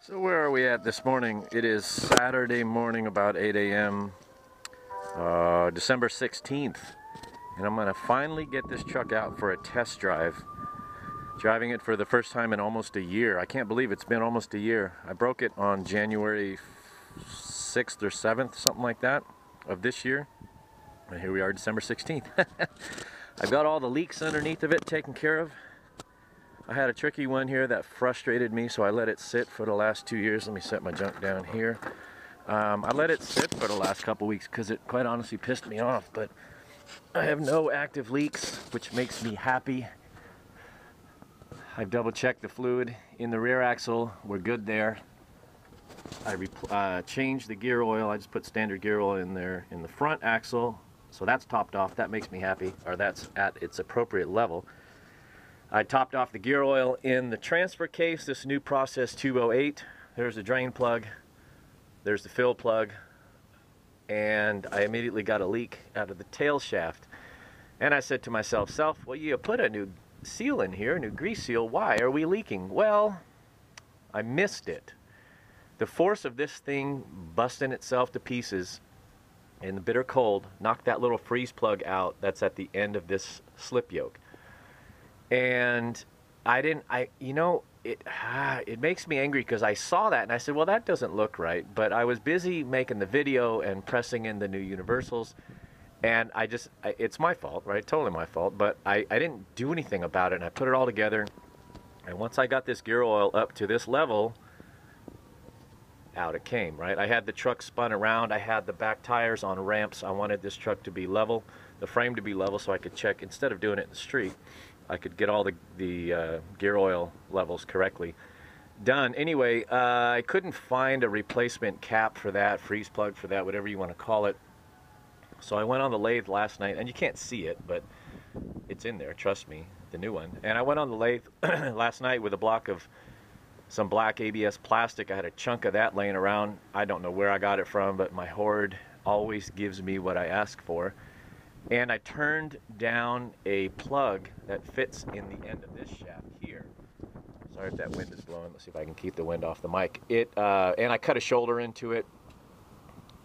So where are we at this morning? It is Saturday morning, about 8 a.m. December 16th, and I'm gonna finally get this truck out for a test drive. Driving it for the first time in almost a year. I can't believe it's been almost a year. I broke it on January 6th or 7th, something like that, of this year. And here we are, December 16th. I've got all the leaks underneath of it taken care of. I had a tricky one here that frustrated me, so I let it sit for the last 2 years. Let me set my junk down here. I let it sit for the last couple weeks because it quite honestly pissed me off, but I have no active leaks, which makes me happy. I've double checked the fluid in the rear axle. We're good there. I changed the gear oil. I just put standard gear oil in there in the front axle, so that's topped off. That makes me happy, or that's at its appropriate level. I topped off the gear oil in the transfer case, this new Process 208. There's the drain plug, there's the fill plug, and I immediately got a leak out of the tail shaft. And I said to myself, well, you put a new seal in here, a new grease seal, why are we leaking? Well, I missed it. The force of this thing busting itself to pieces in the bitter cold knocked that little freeze plug out that's at the end of this slip yoke. And it makes me angry because I saw that and I said, well, that doesn't look right. But I was busy making the video and pressing in the new universals, and it's my fault, right? Totally my fault. But I didn't do anything about it, and I put it all together. And once I got this gear oil up to this level, out it came, right? I had the truck spun around. I had the back tires on ramps. I wanted this truck to be level, the frame to be level, so I could check, instead of doing it in the street, I could get all the gear oil levels correctly done. Anyway, I couldn't find a replacement cap for that, freeze plug for that, whatever you want to call it. So I went on the lathe last night, and you can't see it, but it's in there, trust me, the new one. And I went on the lathe last night with a block of some black ABS plastic. I had a chunk of that laying around. I don't know where I got it from, but my hoard always gives me what I ask for. And I turned down a plug that fits in the end of this shaft here. Sorry if that wind is blowing. Let's see if I can keep the wind off the mic. And I cut a shoulder into it,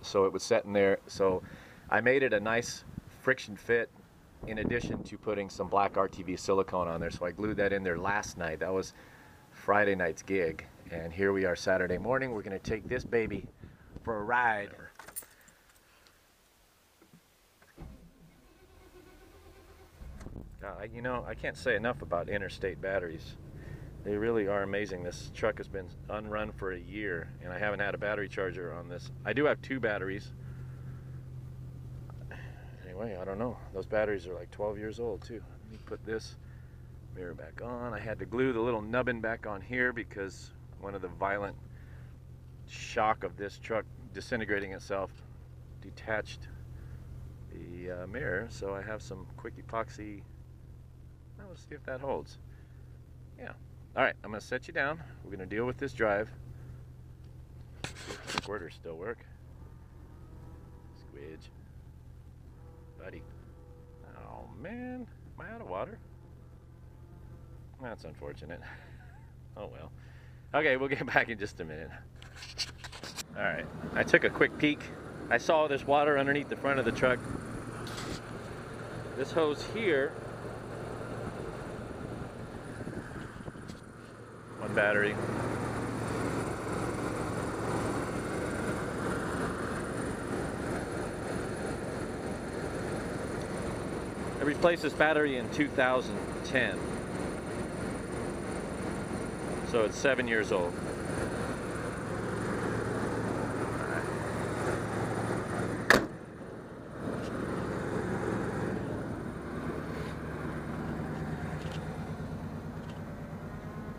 so it was set in there. So I made it a nice friction fit, in addition to putting some black RTV silicone on there. So I glued that in there last night. That was Friday night's gig. And here we are Saturday morning. We're going to take this baby for a ride. I can't say enough about interstate batteries. They really are amazing. This truck has been unrun for a year, and I haven't had a battery charger on this. I do have 2 batteries. Anyway, I don't know. Those batteries are like 12 years old too. Let me put this mirror back on. I had to glue the little nubbin back on here because one of the violent shock of this truck disintegrating itself detached the mirror. So I have some quick epoxy. Let's see if that holds. Yeah. All right, I'm going to set you down. We're going to deal with this drive. See if the squirters still work. Squidge. Buddy. Oh, man. Am I out of water? That's unfortunate. Oh, well. Okay, we'll get back in just a minute. All right. I took a quick peek. I saw this water underneath the front of the truck. This hose here, one battery. I replaced this battery in 2010. So it's 7 years old.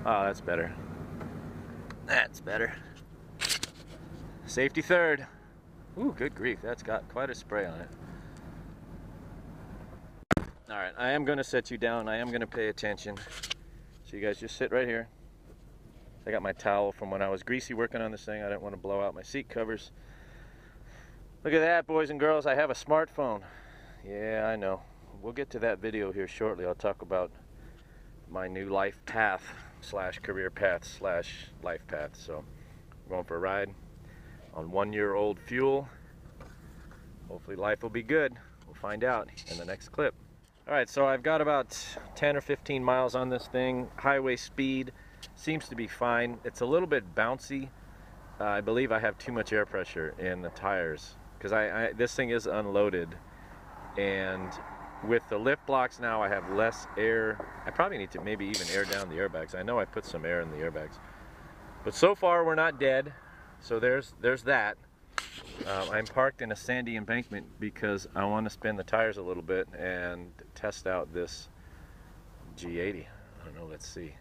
Oh, that's better. That's better. Safety third. Ooh, good grief. That's got quite a spray on it. All right, I am going to set you down. I am going to pay attention. So you guys just sit right here. I got my towel from when I was greasy working on this thing. I didn't want to blow out my seat covers. Look at that, boys and girls. I have a smartphone. Yeah, I know. We'll get to that video here shortly. I'll talk about my new life path slash career path slash life path. So Going for a ride on 1-year-old fuel. Hopefully life will be good. We'll find out in the next clip. All right, so I've got about 10 or 15 miles on this thing. Highway speed seems to be fine. It's a little bit bouncy. I believe I have too much air pressure in the tires because this thing is unloaded, and with the lift blocks now I have less air. I probably need to maybe even air down the airbags. I know I put some air in the airbags, but so far we're not dead, so there's that. I'm parked in a sandy embankment because I want to spin the tires a little bit and test out this G80. I don't know, let's see.